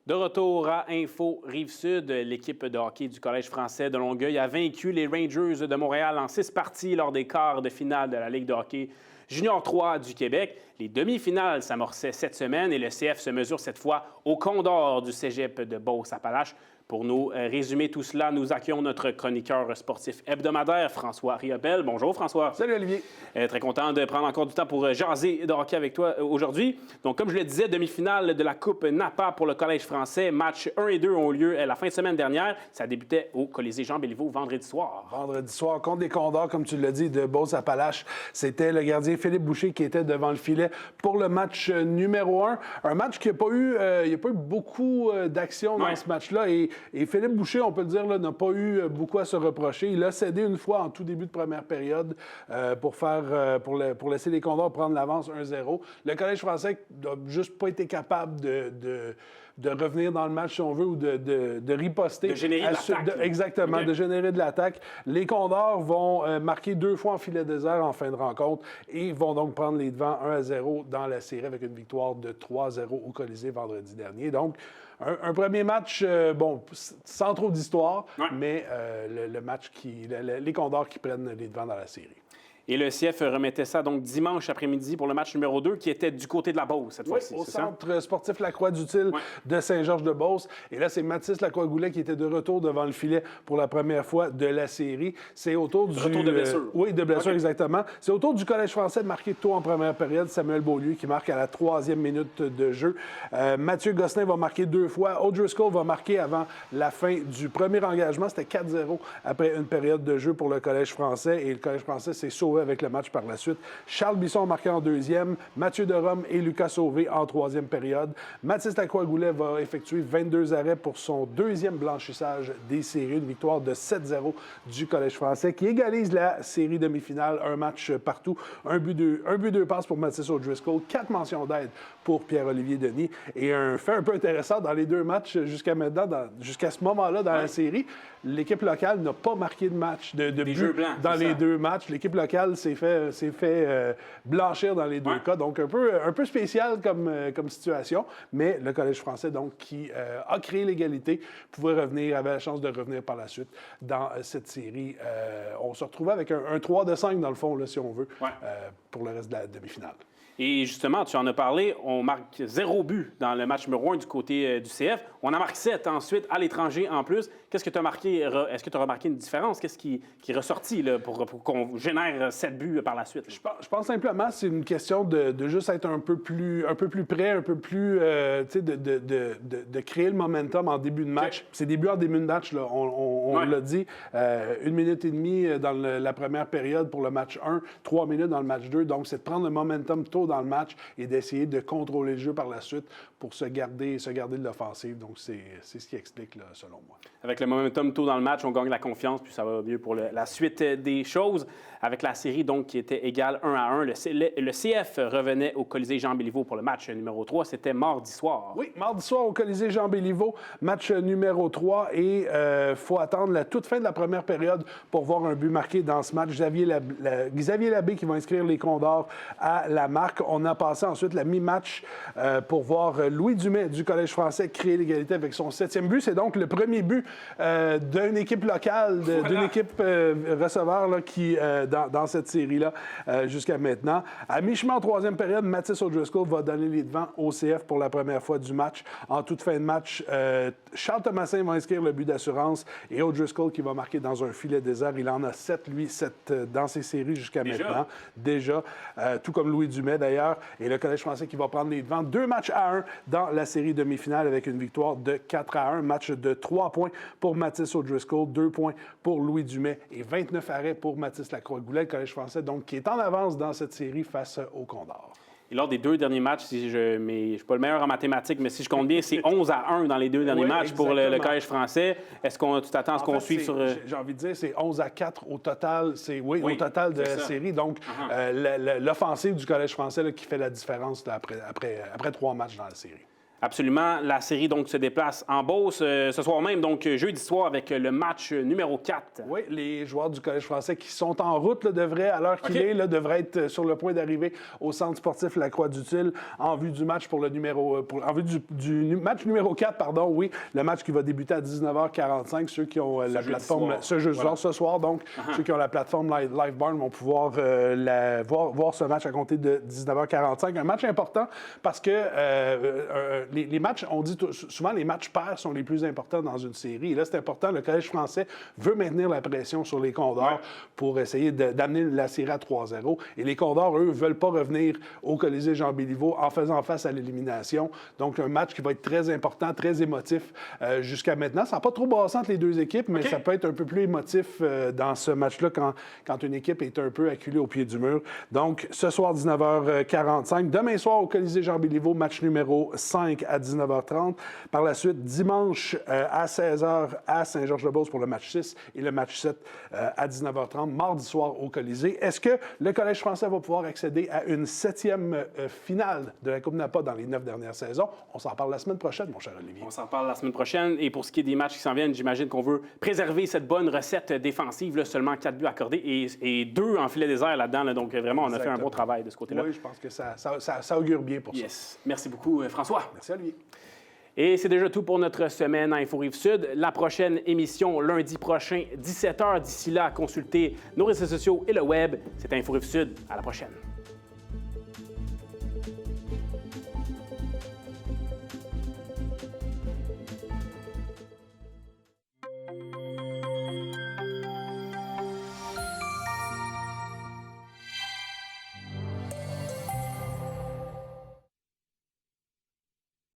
De retour à Info Rive-Sud, l'équipe de hockey du Collège français de Longueuil a vaincu les Rangers de Montréal en 6 parties lors des quarts de finale de la Ligue de hockey Junior 3 du Québec. Les demi-finales s'amorçaient cette semaine et le CF se mesure cette fois au Condor du cégep de Beauce-Appalaches. Pour nous résumer tout cela, nous accueillons notre chroniqueur sportif hebdomadaire, François Riopel. Bonjour, François. Salut, Olivier. Très content de prendre encore du temps pour jaser de hockey avec toi aujourd'hui. Donc, comme je le disais, demi-finale de la Coupe Napa pour le Collège français. Match 1 et 2 ont eu lieu la fin de semaine dernière. Ça débutait au Colisée Jean-Béliveau vendredi soir. Vendredi soir, contre les Condors, comme tu l'as dit, de Beauce-Appalaches. C'était le gardien Philippe Boucher qui était devant le filet pour le match numéro 1. Un match qui n'a pas eu, beaucoup d'action dans ce match-là. Et Philippe Boucher, on peut le dire, n'a pas eu beaucoup à se reprocher. Il a cédé une fois en tout début de première période pour laisser les Condors prendre l'avance 1-0. Le Collège français n'a juste pas été capable de revenir dans le match, si on veut, ou de riposter. De générer de l'attaque. Exactement, okay. De générer de l'attaque. Les Condors vont marquer 2 fois en filet désert en fin de rencontre et vont donc prendre les devants 1-0 dans la série avec une victoire de 3-0 au Colisée vendredi dernier. Donc, un premier match, sans trop d'histoire, mais le match les Condors qui prennent les devants dans la série. Et le CF remettait ça donc dimanche après-midi pour le match numéro 2 qui était du côté de la Beauce cette fois-ci. Au centre sportif Lacroix-Dutil de Saint-Georges-de-Beauce. Et là, c'est Mathis Lacroix-Goulet qui était de retour devant le filet pour la première fois de la série. C'est autour du... Retour de blessure. Oui, de blessure, exactement. C'est autour du Collège français marqué tôt en première période. Samuel Beaulieu qui marque à la 3e minute de jeu. Mathieu Gosselin va marquer 2 fois. O'Driscoll va marquer avant la fin du premier engagement. C'était 4-0 après une période de jeu pour le Collège français. Et le Collège français s'est sauvé avec le match par la suite. Charles Bisson a marqué en 2e, Mathieu Derome et Lucas Sauvé en 3e période. Mathis Lacroix-Goulet va effectuer 22 arrêts pour son 2e blanchissage des séries. Une victoire de 7-0 du Collège français qui égalise la série demi-finale. Un match partout. Un but, 2 passes pour Mathis O'Driscoll. 4 mentions d'aide pour Pierre-Olivier Denis. Et un fait un peu intéressant dans les 2 matchs jusqu'à maintenant, jusqu'à ce moment-là dans la série, l'équipe locale n'a pas marqué de match de but dans les 2 matchs. L'équipe locale s'est fait blanchir dans les 2 cas. Donc, un peu spécial comme situation. Mais le Collège français, donc, qui a créé l'égalité, avait la chance de revenir par la suite dans cette série. On se retrouvait avec un 3-5 dans le fond, là, si on veut, pour le reste de la demi-finale. Et justement, tu en as parlé, on marque 0 but dans le match numéro 1 du côté du CF. On en marque 7 ensuite à l'étranger en plus. Qu'est-ce que tu as marqué? Est-ce que tu as remarqué une différence? Qu'est-ce qui est ressorti là, pour qu'on génère 7 buts par la suite? Je pense simplement que c'est une question de juste être un peu plus près, un peu plus, de créer le momentum en début de match. Okay. C'est des buts en début de match, là, on l'a dit. 1 minute et demie dans la première période pour le match 1, 3 minutes dans le match 2. Donc, c'est de prendre le momentum tôt dans le match et d'essayer de contrôler le jeu par la suite pour se garder de l'offensive. Donc, c'est ce qui explique, là, selon moi. Avec le momentum tôt dans le match, on gagne la confiance, puis ça va mieux pour la suite des choses. Avec la série, donc, qui était égale 1-1, le CF revenait au Colisée Jean-Béliveau pour le match numéro 3. C'était mardi soir. Oui, mardi soir au Colisée Jean-Béliveau, match numéro 3. Et il faut attendre la toute fin de la première période pour voir un but marqué dans ce match. Xavier Labbé qui va inscrire les Condors à la marque. On a passé ensuite la mi-match pour voir Louis Dumais du Collège français créer l'égalité avec son 7e but. C'est donc le premier but d'une équipe locale, d'une équipe receveur là, qui, dans cette série-là jusqu'à maintenant. À mi-chemin en 3e période, Mathis O'Driscoll va donner les devants au CF pour la première fois du match. En toute fin de match, Charles Thomasin va inscrire le but d'assurance et O'Driscoll qui va marquer dans un filet désert. Il en a 7 dans ses séries jusqu'à maintenant. Déjà, tout comme Louis Dumais d'ailleurs. Et le Collège français qui va prendre les devants 2 matchs à 1 dans la série demi-finale avec une victoire de 4-1. Match de 3 points pour Mathis O'Driscoll, 2 points pour Louis Dumais et 29 arrêts pour Mathis Lacroix-Goulet, le Collège français, donc qui est en avance dans cette série face au Condor. Et lors des 2 derniers matchs, je ne suis pas le meilleur en mathématiques, mais si je compte bien, c'est 11-1 dans les 2 derniers matchs pour le Collège français. Est-ce qu'on tu t'attends à ce qu'on suive sur... J'ai envie de dire, c'est 11-4 au total. Au total de la série. Donc, l'offensive du Collège français là, qui fait la différence là, après 3 matchs dans la série. Absolument. La série donc se déplace en Beauce ce soir même, donc jeudi soir avec le match numéro 4. Oui, les joueurs du Collège français qui sont en route devraient, à l'heure qu'il est, devraient être sur le point d'arriver au centre sportif La Croix-du-Til en vue du match en vue du match numéro 4, pardon, oui, le match qui va débuter à 19h45. Ceux qui ont la plateforme ce soir, donc ceux qui ont la plateforme Livebarn vont pouvoir voir ce match à compter de 19h45. Un match important parce que les matchs, on dit souvent les matchs pairs sont les plus importants dans une série. Et là, c'est important. Le Collège français veut maintenir la pression sur les Condors pour essayer d'amener la série à 3-0. Et les Condors, eux, ne veulent pas revenir au Colisée Jean-Béliveau en faisant face à l'élimination. Donc, un match qui va être très important, très émotif jusqu'à maintenant. Ça n'a pas trop brassé entre les deux équipes, mais ça peut être un peu plus émotif dans ce match-là quand une équipe est un peu acculée au pied du mur. Donc, ce soir, 19h45. Demain soir, au Colisée Jean-Béliveau, match numéro 5 à 19h30. Par la suite, dimanche à 16h à Saint-Georges-de-Beauce pour le match 6 et le match 7 à 19h30. Mardi soir au Colisée. Est-ce que le Collège français va pouvoir accéder à une 7e finale de la Coupe Napa dans les 9 dernières saisons? On s'en parle la semaine prochaine, mon cher Olivier. On s'en parle la semaine prochaine. Et pour ce qui est des matchs qui s'en viennent, j'imagine qu'on veut préserver cette bonne recette défensive. Là, seulement 4 buts accordés et 2 en filet désert là-dedans. Là, donc, vraiment, on a fait un bon travail de ce côté-là. Oui, je pense que ça augure bien pour ça. Merci beaucoup, François. Merci, Olivier. Et c'est déjà tout pour notre semaine à Info-Rive-Sud. La prochaine émission, lundi prochain, 17h. D'ici là, consultez nos réseaux sociaux et le web. C'est Info-Rive-Sud. À la prochaine.